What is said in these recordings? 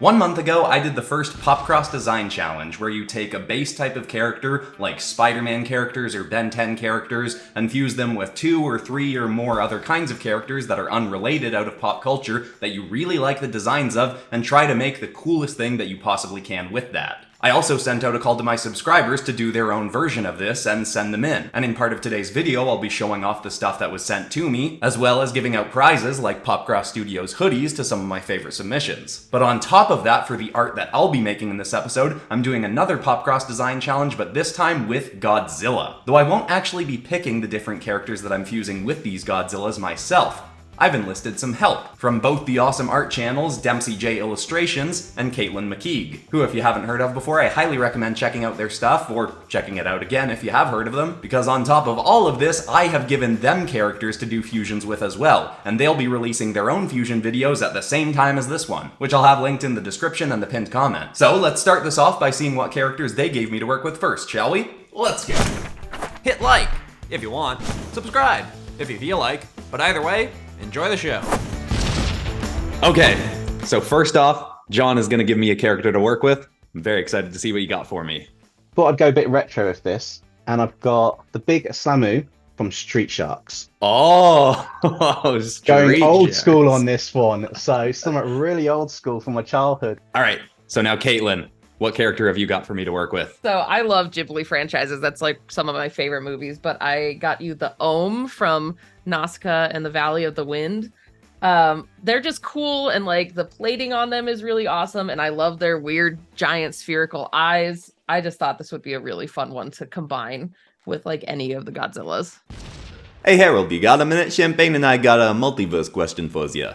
1 month ago, I did the first PopCross Design challenge, where you take a base type of character, like Spider-Man characters or Ben 10 characters, and fuse them with 2 or 3 or more other kinds of characters that are unrelated out of pop culture that you really like the designs of, and try to make the coolest thing that you possibly can with that. I also sent out a call to my subscribers to do their own version of this and send them in. And in part of today's video, I'll be showing off the stuff that was sent to me, as well as giving out prizes like PopCross Studios hoodies to some of my favorite submissions. But on top of that, for the art that I'll be making in this episode, I'm doing another PopCross Design challenge, but this time with Godzilla. Though I won't actually be picking the different characters that I'm fusing with these Godzillas myself. I've enlisted some help from both the awesome art channels DempseyJ Illustrations and Katelyn McCaigue, who if you haven't heard of before, I highly recommend checking out their stuff, or checking it out again if you have heard of them, because on top of all of this, I have given them characters to do fusions with as well, and they'll be releasing their own fusion videos at the same time as this one, which I'll have linked in the description and the pinned comment. So let's start this off by seeing what characters they gave me to work with first, shall we? Let's go! Hit like if you want, subscribe if you feel like, but either way, enjoy the show. Okay, so first off, John is going to give me a character to work with. I'm very excited to see what you got for me. Thought I'd go a bit retro with this, and I've got the Big Slammu from Street Sharks. Oh, Going old school on this one, so something really old school from my childhood. All right, so now Katelyn, what character have you got for me to work with? So I love Ghibli franchises. That's like some of my favorite movies, but I got you the Ohmu from Nausicaa and the Valley of the Wind. They're just cool, and like the plating on them is really awesome, and I love their weird giant spherical eyes. I just thought this would be a really fun one to combine with like any of the Godzillas. Hey Harold, you got a minute? Champagne and I got a multiverse question for you.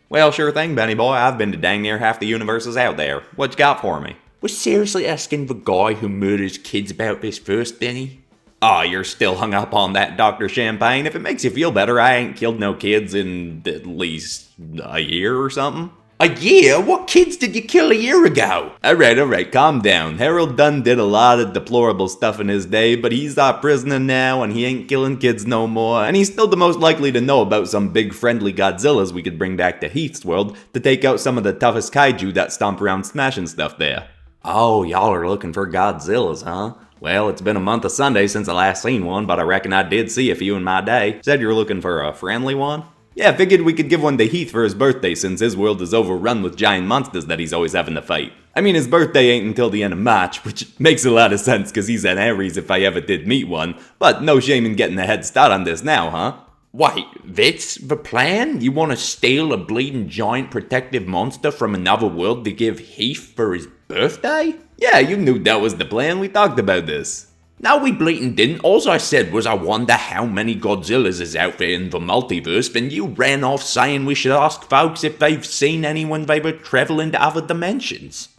Well, sure thing, Benny boy. I've been to dang near half the universes out there. What you got for me? Was seriously asking the guy who murders kids about this first, Benny? Oh, you're still hung up on that, Dr. Champagne. If it makes you feel better, I ain't killed no kids in at least a year or something. A year? What kids did you kill a year ago? Alright, calm down. Harold Dunn did a lot of deplorable stuff in his day, but he's our prisoner now and he ain't killing kids no more, and he's still the most likely to know about some big friendly Godzillas we could bring back to Heath's world to take out some of the toughest kaiju that stomp around smashing stuff there. Oh, y'all are looking for Godzillas, huh? Well, it's been a month of Sunday since I last seen one, but I reckon I did see a few in my day. Said you were looking for a friendly one? Yeah, figured we could give one to Heath for his birthday since his world is overrun with giant monsters that he's always having to fight. I mean, his birthday ain't until the end of March, which makes a lot of sense because he's an Aries if I ever did meet one, but no shame in getting a head start on this now, huh? Wait, that's the plan? You want to steal a bleeding giant protective monster from another world to give Heath for his birthday? Yeah, you knew that was the plan. We talked about this. No, we bleatin' didn't. All I said was I wonder how many Godzillas is out there in the multiverse, and you ran off saying we should ask folks if they've seen anyone they were traveling to other dimensions.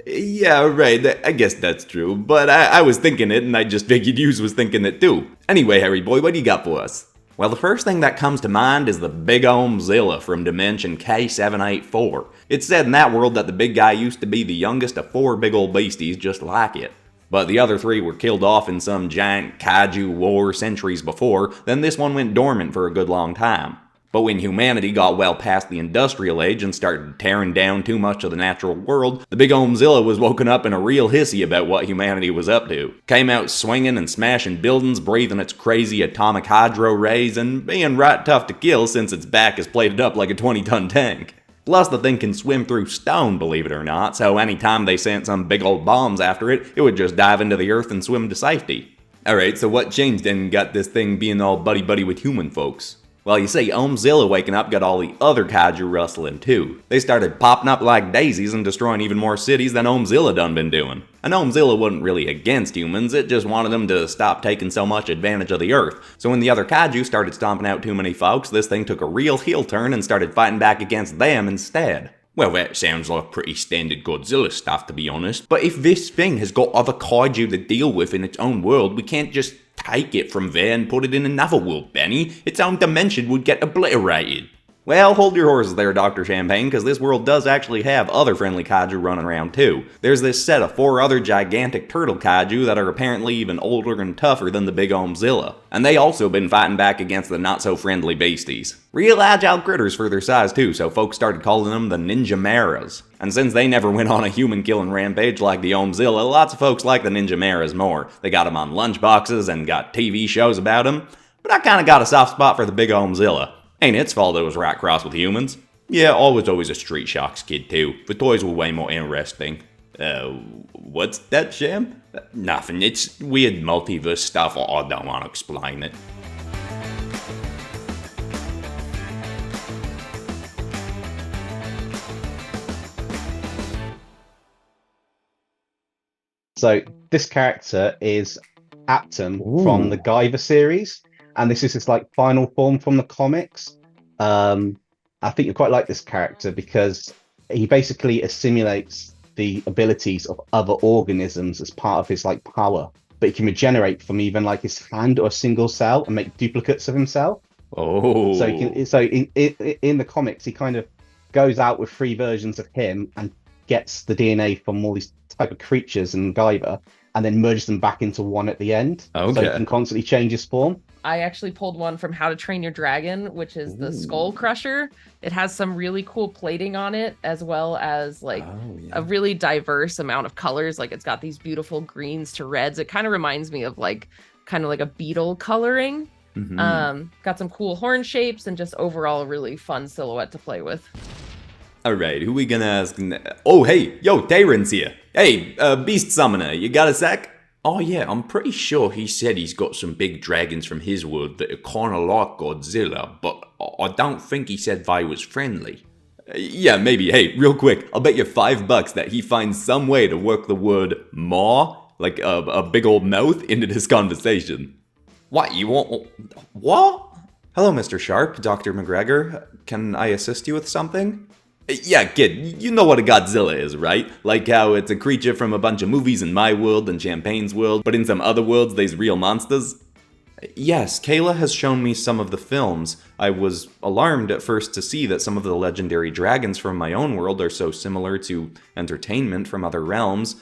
Yeah, right, I guess that's true, but I was thinking it, and I just figured you was thinking it too. Anyway, Harry boy, what do you got for us? Well, the first thing that comes to mind is the big Ohmu Zilla from Dimension K784. It's said in that world that the big guy used to be the youngest of 4 big old beasties just like it. But the other 3 were killed off in some giant kaiju war centuries before, then this one went dormant for a good long time. But when humanity got well past the industrial age and started tearing down too much of the natural world, the big Ohmu Zilla was woken up in a real hissy about what humanity was up to. Came out swinging and smashing buildings, breathing its crazy atomic hydro rays, and being right tough to kill since its back is plated up like a 20-ton tank. Plus, the thing can swim through stone, believe it or not, so anytime they sent some big old bombs after it, it would just dive into the earth and swim to safety. Alright, so what changed and got this thing being all buddy-buddy with human folks? Well, you see, Ohmu Zilla waking up got all the other kaiju rustling too. They started popping up like daisies and destroying even more cities than Ohmu Zilla done been doing. And Ohmu Zilla wasn't really against humans, it just wanted them to stop taking so much advantage of the earth. So when the other kaiju started stomping out too many folks, this thing took a real heel turn and started fighting back against them instead. Well, that sounds like pretty standard Godzilla stuff, to be honest. But if this thing has got other kaiju to deal with in its own world, we can't just take it from there and put it in another world, Benny. Its own dimension would get obliterated. Well, hold your horses there, Dr. Champagne, because this world does actually have other friendly kaiju running around too. There's this set of 4 other gigantic turtle kaiju that are apparently even older and tougher than the big Ohmu Zilla. And they also been fighting back against the not-so-friendly beasties. Real agile critters for their size too, so folks started calling them the Ninja Maras. And since they never went on a human-killing rampage like the Zilla, lots of folks like the Ninja Maras more. They got them on lunchboxes and got TV shows about them. But I kinda got a soft spot for the big Zilla. Ain't its fault it was right cross with humans. Yeah, I was always a Street Shocks kid too. The toys were way more interesting. What's that, Sham? Nothing, it's weird multiverse stuff, I don't want to explain it. So this character is Aptom from the Guyver series, and this is his like final form from the comics. I think you quite like this character because he basically assimilates the abilities of other organisms as part of his like power, but he can regenerate from even like his hand or a single cell and make duplicates of himself. Oh. So in the comics, he kind of goes out with 3 versions of him and gets the DNA from all these type of creatures in Guyver, and then merges them back into one at the end. Okay. So he can constantly change his form. I actually pulled one from How to Train Your Dragon, which is the Skullcrusher. It has some really cool plating on it, as well as like a really diverse amount of colors. Like it's got these beautiful greens to reds. It kind of reminds me of like kind of like a beetle coloring. Got some cool horn shapes and just overall a really fun silhouette to play with. Alright, who we gonna ask? Oh, hey, yo, Tyron's here. Hey, Beast Summoner, you got a sec? Oh yeah, I'm pretty sure he said he's got some big dragons from his world that are kinda like Godzilla, but I don't think he said they was friendly. Yeah, maybe. Hey, real quick, I'll bet you $5 that he finds some way to work the word maw, like a big old mouth, into this conversation. What, you want... What? Hello, Mr. Sharp, Dr. McGreggor. Can I assist you with something? Yeah, kid, you know what a Godzilla is, right? Like how it's a creature from a bunch of movies in my world and Champagne's world, but in some other worlds there's real monsters? Yes, Kayla has shown me some of the films. I was alarmed at first to see that some of the legendary dragons from my own world are so similar to entertainment from other realms,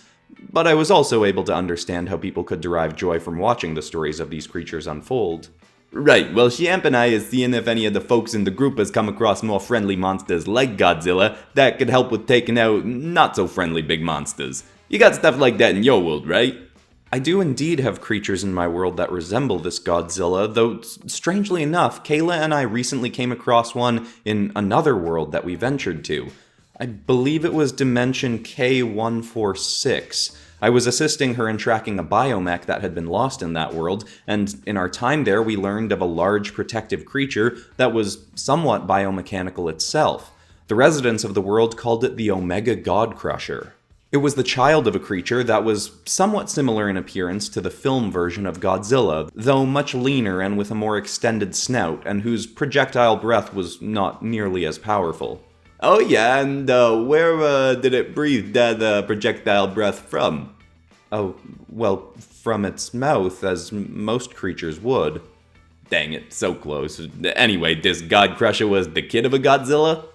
but I was also able to understand how people could derive joy from watching the stories of these creatures unfold. Right, well, Champ and I is seeing if any of the folks in the group has come across more friendly monsters like Godzilla that could help with taking out not-so-friendly big monsters. You got stuff like that in your world, right? I do indeed have creatures in my world that resemble this Godzilla, though strangely enough, Kayla and I recently came across one in another world that we ventured to. I believe it was Dimension K146. I was assisting her in tracking a biomech that had been lost in that world, and in our time there we learned of a large protective creature that was somewhat biomechanical itself. The residents of the world called it the Omega Godcrusher. It was the child of a creature that was somewhat similar in appearance to the film version of Godzilla, though much leaner and with a more extended snout, and whose projectile breath was not nearly as powerful. Oh yeah, and where did it breathe that projectile breath from? Oh, well, from its mouth, as most creatures would. Dang it, so close. Anyway, this Godcrusher was the kid of a Godzilla?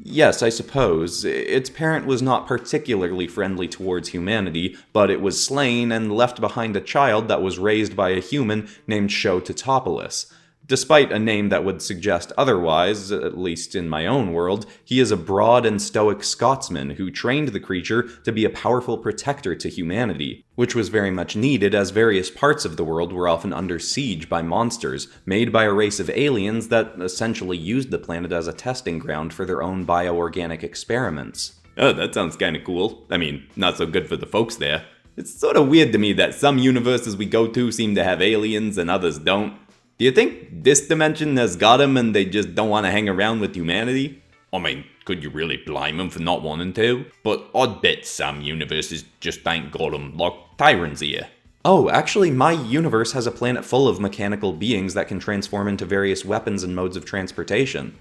Yes, I suppose. Its parent was not particularly friendly towards humanity, but it was slain and left behind a child that was raised by a human named Shototopolis. Despite a name that would suggest otherwise, at least in my own world, he is a broad and stoic Scotsman who trained the creature to be a powerful protector to humanity, which was very much needed as various parts of the world were often under siege by monsters, made by a race of aliens that essentially used the planet as a testing ground for their own bioorganic experiments. Oh, that sounds kinda cool. I mean, not so good for the folks there. It's sorta weird to me that some universes we go to seem to have aliens and others don't. Do you think this dimension has got them and they just don't want to hang around with humanity? I mean, could you really blame them for not wanting to? But I'd bet some universes just ain't got them, like Tyrants here. Oh, actually, my universe has a planet full of mechanical beings that can transform into various weapons and modes of transportation.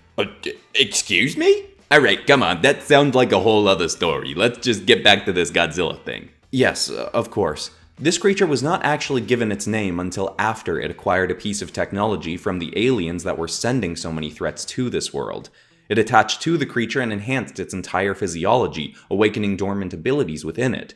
Excuse me? Alright, come on, that sounds like a whole other story. Let's just get back to this Godzilla thing. Yes, of course. This creature was not actually given its name until after it acquired a piece of technology from the aliens that were sending so many threats to this world. It attached to the creature and enhanced its entire physiology, awakening dormant abilities within it.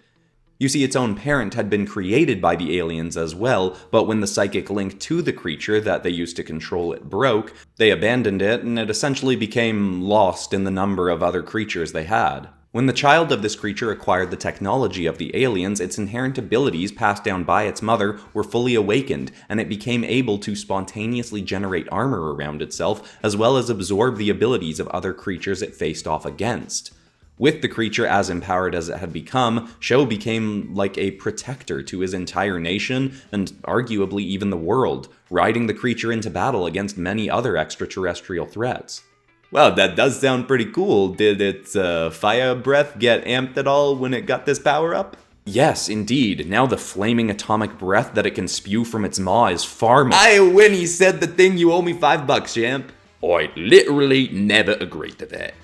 You see, its own parent had been created by the aliens as well, but when the psychic link to the creature that they used to control it broke, they abandoned it and it essentially became lost in the number of other creatures they had. When the child of this creature acquired the technology of the aliens, its inherent abilities passed down by its mother were fully awakened, and it became able to spontaneously generate armor around itself, as well as absorb the abilities of other creatures it faced off against. With the creature as empowered as it had become, Sho became like a protector to his entire nation, and arguably even the world, riding the creature into battle against many other extraterrestrial threats. Wow, that does sound pretty cool. Did its fire breath get amped at all when it got this power up? Yes, indeed. Now the flaming atomic breath that it can spew from its maw is far more— I when he said the thing, you owe me $5, champ. I literally never agreed to that.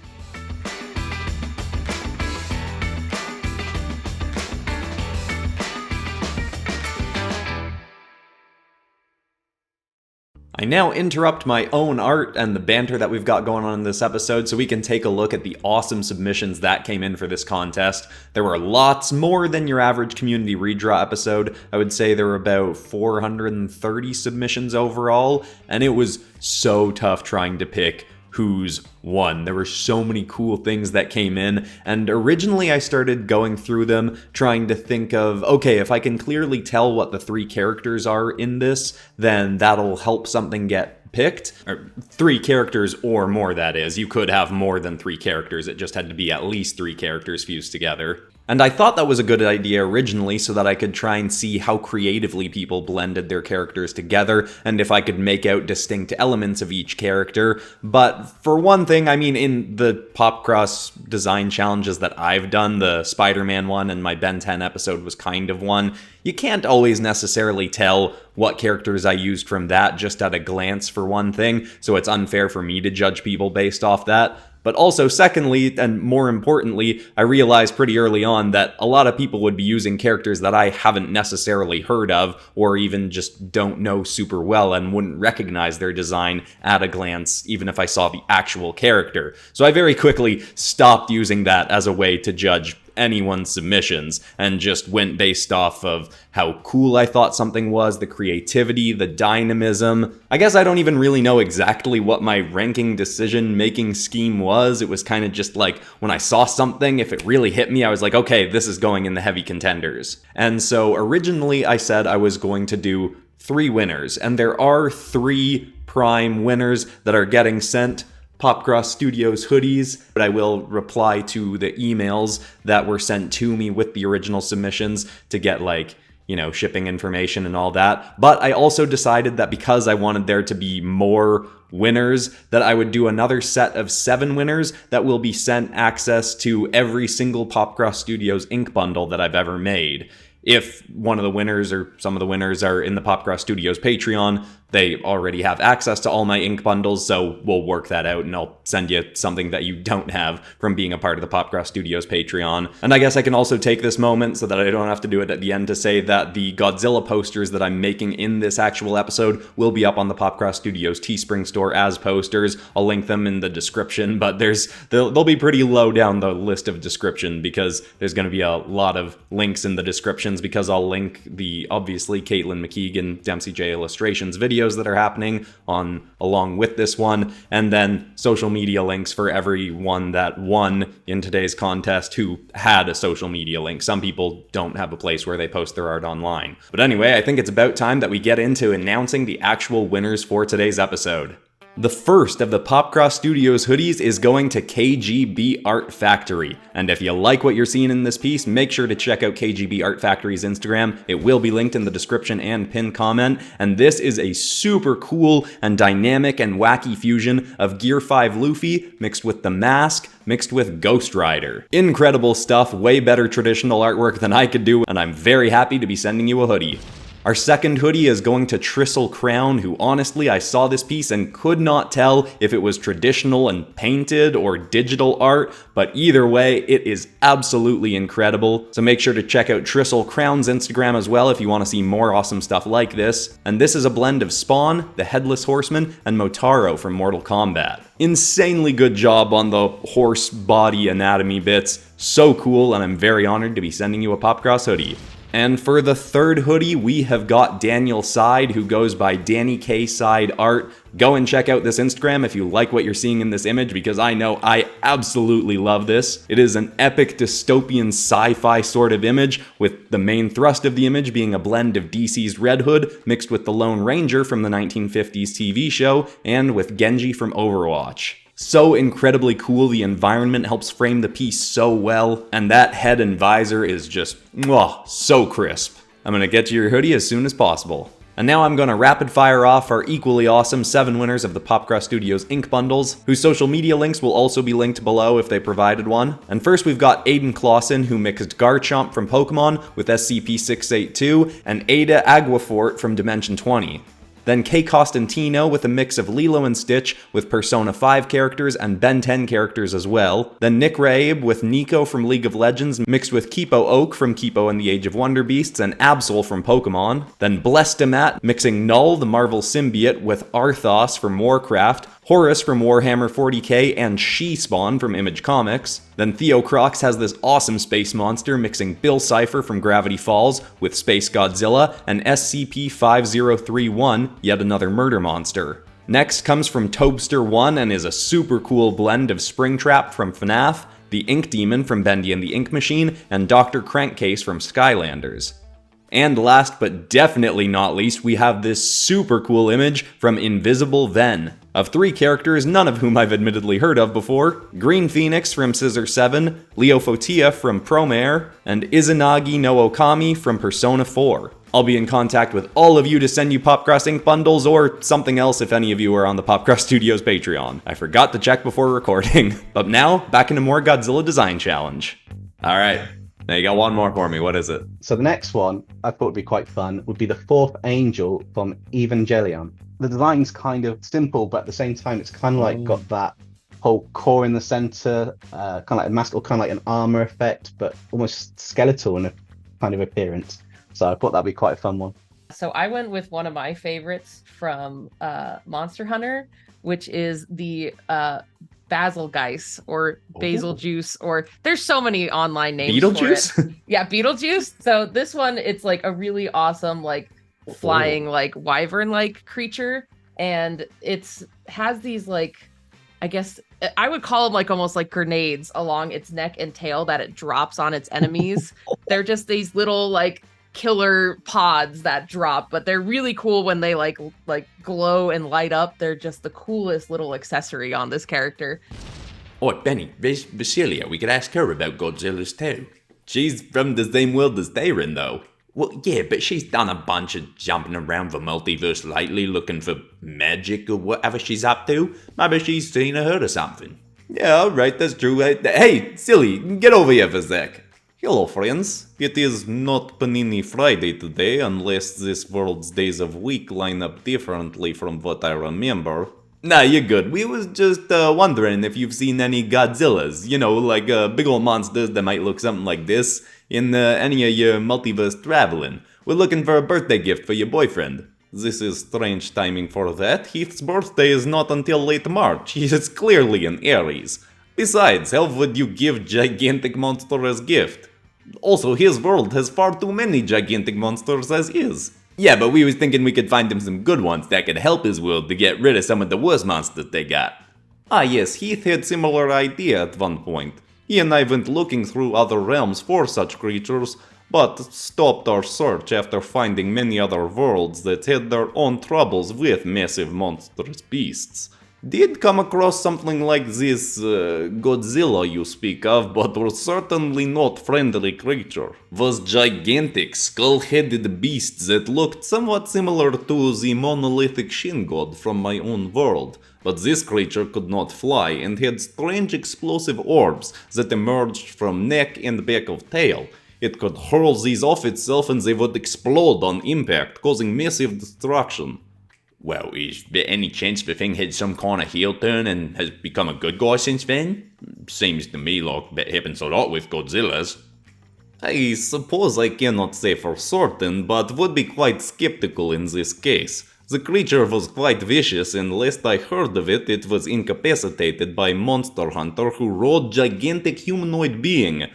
I now interrupt my own art and the banter that we've got going on in this episode so we can take a look at the awesome submissions that came in for this contest. There were lots more than your average community redraw episode. I would say there were about 430 submissions overall, and it was so tough trying to pick who's won. There were so many cool things that came in, and originally I started going through them trying to think of, okay, if I can clearly tell what the 3 characters are in this, then that'll help something get picked. Or 3 characters or more, that is. You could have more than 3 characters, it just had to be at least 3 characters fused together. And I thought that was a good idea originally so that I could try and see how creatively people blended their characters together and if I could make out distinct elements of each character. But for one thing, I mean, in the PopCross Design challenges that I've done, the Spider-Man one and my Ben 10 episode was kind of one, you can't always necessarily tell what characters I used from that just at a glance for one thing, so it's unfair for me to judge people based off that. But also, secondly, and more importantly, I realized pretty early on that a lot of people would be using characters that I haven't necessarily heard of, or even just don't know super well and wouldn't recognize their design at a glance, even if I saw the actual character. So I very quickly stopped using that as a way to judge anyone's submissions and just went based off of how cool I thought something was, the creativity, the dynamism. I guess I don't even really know exactly what my ranking decision-making scheme was. It was kind of just like, when I saw something, if it really hit me, I was like, okay, this is going in the heavy contenders. And so originally I said I was going to do 3 winners, and there are 3 prime winners that are getting sent PopCross Studios hoodies, but I will reply to the emails that were sent to me with the original submissions to get, like, you know, shipping information and all that. But I also decided that because I wanted there to be more winners, that I would do another set of 7 winners that will be sent access to every single PopCross Studios ink bundle that I've ever made. If one of the winners or some of the winners are in the PopCross Studios Patreon, they already have access to all my ink bundles, so we'll work that out and I'll send you something that you don't have from being a part of the PopCross Studios Patreon. And I guess I can also take this moment so that I don't have to do it at the end to say that the Godzilla posters that I'm making in this actual episode will be up on the PopCross Studios Teespring store as posters. I'll link them in the description, but they'll be pretty low down the list of description because there's going to be a lot of links in the descriptions because I'll link the, obviously, Katelyn, McCaigue, and DempseyJ illustrations videos that are happening on along with this one, and then social media links for everyone that won in today's contest who had a social media link. Some people don't have a place where they post their art online. But anyway, I think it's about time that we get into announcing the actual winners for today's episode. The first of the PopCross Studios hoodies is going to KGB Art Factory. And if you like what you're seeing in this piece, make sure to check out KGB Art Factory's Instagram. It will be linked in the description and pinned comment. And this is a super cool and dynamic and wacky fusion of Gear 5 Luffy mixed with the mask, mixed with Ghost Rider. Incredible stuff, way better traditional artwork than I could do, and I'm very happy to be sending you a hoodie. Our second hoodie is going to Tristle Crown, who honestly I saw this piece and could not tell if it was traditional and painted or digital art, but either way, it is absolutely incredible. So make sure to check out Tristle Crown's Instagram as well if you want to see more awesome stuff like this. And this is a blend of Spawn, the Headless Horseman, and Motaro from Mortal Kombat. Insanely good job on the horse body anatomy bits. So cool, and I'm very honored to be sending you a PopCross hoodie. And for the third hoodie, we have got Daniel Side, who goes by Danny K Side Art. Go and check out this Instagram if you like what you're seeing in this image, because I know I absolutely love this. It is an epic dystopian sci-fi sort of image, with the main thrust of the image being a blend of DC's Red Hood mixed with the Lone Ranger from the 1950s TV show, and with Genji from Overwatch. So incredibly cool, the environment helps frame the piece so well, and that head and visor is just, so crisp. I'm gonna get to your hoodie as soon as possible. And now I'm gonna rapid fire off our equally awesome 7 winners of the PopCross Studios ink bundles, whose social media links will also be linked below if they provided one. And first we've got Aiden Clausen, who mixed Garchomp from Pokemon with SCP-682, and Ada Aguafort from Dimension 20. Then K Costantino with a mix of Lilo and Stitch with Persona 5 characters and Ben 10 characters as well. Then Nick Rabe with Nico from League of Legends mixed with Kipo Oak from Kipo and the Age of Wonder Beasts and Absol from Pokemon. Then Blestimat mixing Null, the Marvel symbiote, with Arthos from Warcraft, Horus from Warhammer 40k, and She-Spawn from Image Comics. Then Theo Crocs has this awesome space monster mixing Bill Cipher from Gravity Falls with Space Godzilla and SCP-5031, yet another murder monster. Next comes from Tobster1 and is a super cool blend of Springtrap from FNAF, the Ink Demon from Bendy and the Ink Machine, and Dr. Crankcase from Skylanders. And last but definitely not least, we have this super cool image from Invisible Ven, of 3 characters, none of whom I've admittedly heard of before: Green Phoenix from Scissor 7, Leofotia from Promare, and Izanagi no Okami from Persona 4. I'll be in contact with all of you to send you PopCross ink bundles or something else if any of you are on the PopCross Studios Patreon. I forgot to check before recording. But now, back into more Godzilla Design Challenge. Alright, now you got one more for me. What is it? So the next one I thought would be quite fun would be the 4th Angel from Evangelion. The design's kind of simple, but at the same time it's kind of like got that whole core in the center, kind of like a mask or kind of like an armor effect, but almost skeletal in a kind of appearance. So I thought that'd be quite a fun one. So I went with one of my favorites from Monster Hunter, which is the Bazelguise or Bazeljuice, or there's so many online names. Beetlejuice? For it. Yeah, Beetlejuice. So this one, it's like a really awesome, like flying, like wyvern-like creature, and it's has these like, I guess I would call them like almost like grenades along its neck and tail that it drops on its enemies. They're just these little like killer pods that drop, but they're really cool when they like glow and light up. They're just the coolest little accessory on this character. Oh, Benny, there's Basilia. We could ask her about Godzilla's too. She's from the same world as Theron, though. Well, yeah, but she's done a bunch of jumping around the multiverse lately looking for magic or whatever she's up to. Maybe she's seen or heard of something. Yeah, alright, that's true. Hey, silly, get over here for a sec. Hello, friends. It is not Panini Friday today, unless this world's days of week line up differently from what I remember. Nah, you're good. We was just wondering if you've seen any Godzillas. You know, like big old monsters that might look something like this in any of your multiverse traveling. We're looking for a birthday gift for your boyfriend. This is strange timing for that. Heath's birthday is not until late March. He is clearly an Aries. Besides, how would you give gigantic monster as gift? Also, his world has far too many gigantic monsters as is. Yeah, but we was thinking we could find him some good ones that could help his world to get rid of some of the worst monsters they got. Ah yes, Heath had similar idea at one point. He and I went looking through other realms for such creatures, but stopped our search after finding many other worlds that had their own troubles with massive monstrous beasts. Did come across something like this Godzilla you speak of, but was certainly not friendly creature. Was gigantic, skull-headed beasts that looked somewhat similar to the monolithic Shin god from my own world. But this creature could not fly and had strange explosive orbs that emerged from neck and back of tail. It could hurl these off itself and they would explode on impact, causing massive destruction. Well, is there any chance the thing had some kind of heel turn and has become a good guy since then? Seems to me like that happens a lot with Godzillas. I suppose I cannot say for certain, but would be quite skeptical in this case. The creature was quite vicious, and last I heard of it, it was incapacitated by a monster hunter who rode gigantic humanoid being.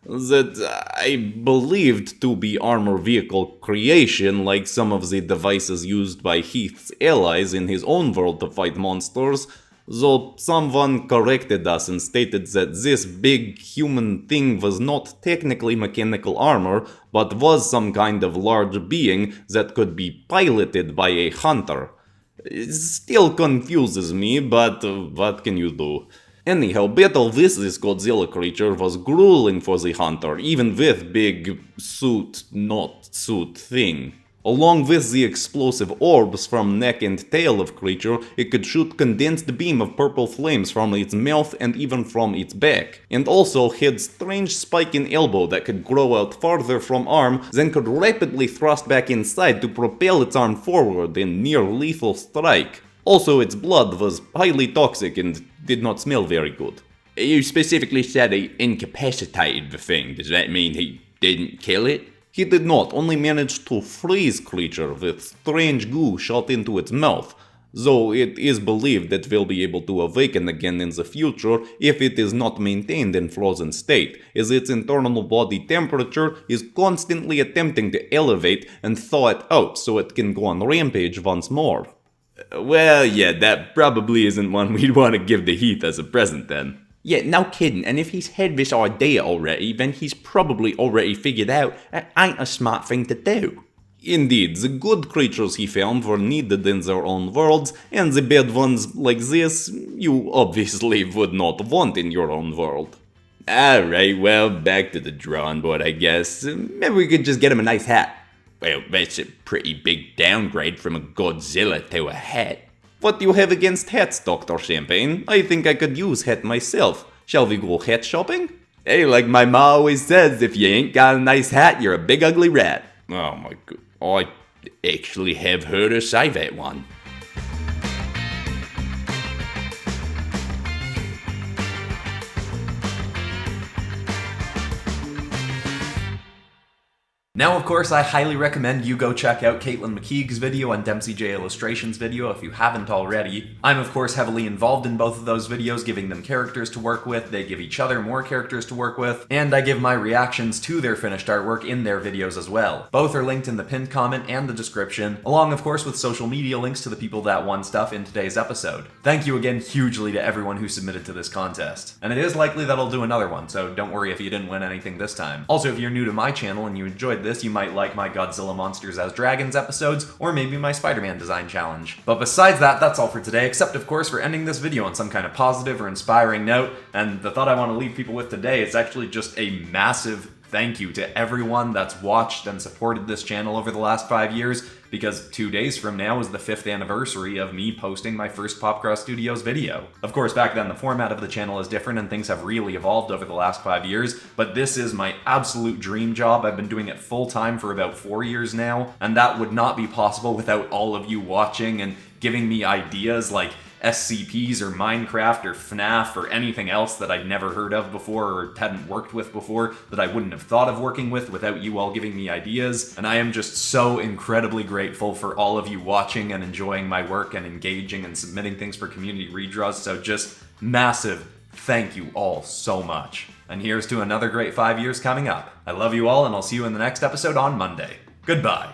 that I believed to be armor vehicle creation, like some of the devices used by Heath's allies in his own world to fight monsters, though someone corrected us and stated that this big human thing was not technically mechanical armor, but was some kind of large being that could be piloted by a hunter. It still confuses me, but what can you do? Anyhow, battle with this Godzilla creature was grueling for the hunter, even with big suit, not suit thing. Along with the explosive orbs from neck and tail of creature, it could shoot condensed beam of purple flames from its mouth and even from its back. And also had strange spike in elbow that could grow out farther from arm, then could rapidly thrust back inside to propel its arm forward in near lethal strike. Also, its blood was highly toxic and did not smell very good. You specifically said he incapacitated the thing. Does that mean he didn't kill it? He did not, only managed to freeze creature with strange goo shot into its mouth, though it is believed that will be able to awaken again in the future if it is not maintained in frozen state, as its internal body temperature is constantly attempting to elevate and thaw it out so it can go on rampage once more. Well, yeah, that probably isn't one we'd want to give to Heath as a present then. Yeah, no kidding, and if he's had this idea already, then he's probably already figured out that ain't a smart thing to do. Indeed, the good creatures he found were needed in their own worlds, and the bad ones like this, you obviously would not want in your own world. Alright, well, back to the drawing board, I guess. Maybe we could just get him a nice hat. Well, that's a pretty big downgrade from a Godzilla to a hat. What do you have against hats, Dr. Champagne? I think I could use hat myself. Shall we go hat shopping? Hey, like my ma always says, if you ain't got a nice hat, you're a big ugly rat. Oh my god, I actually have heard her say that one. Now, of course, I highly recommend you go check out Katelyn McCaigue's video and DempseyJ Illustration's video if you haven't already. I'm, of course, heavily involved in both of those videos, giving them characters to work with, they give each other more characters to work with, and I give my reactions to their finished artwork in their videos as well. Both are linked in the pinned comment and the description, along, of course, with social media links to the people that won stuff in today's episode. Thank you again hugely to everyone who submitted to this contest. And it is likely that I'll do another one, so don't worry if you didn't win anything this time. Also, if you're new to my channel and you enjoyed this, you might like my Godzilla Monsters as Dragons episodes, or maybe my Spider-Man design challenge. But besides that, that's all for today, except of course for ending this video on some kind of positive or inspiring note, and the thought I want to leave people with today is actually just a massive thank you to everyone that's watched and supported this channel over the last 5 years, because 2 days from now is the 5th anniversary of me posting my first PopCross Studios video. Of course, back then the format of the channel is different and things have really evolved over the last 5 years, but this is my absolute dream job. I've been doing it full time for about 4 years now, and that would not be possible without all of you watching and giving me ideas like SCPs or Minecraft or FNAF or anything else that I'd never heard of before or hadn't worked with before that I wouldn't have thought of working with without you all giving me ideas. And I am just so incredibly grateful for all of you watching and enjoying my work and engaging and submitting things for community redraws. So just massive thank you all so much. And here's to another great 5 years coming up. I love you all, and I'll see you in the next episode on Monday. Goodbye.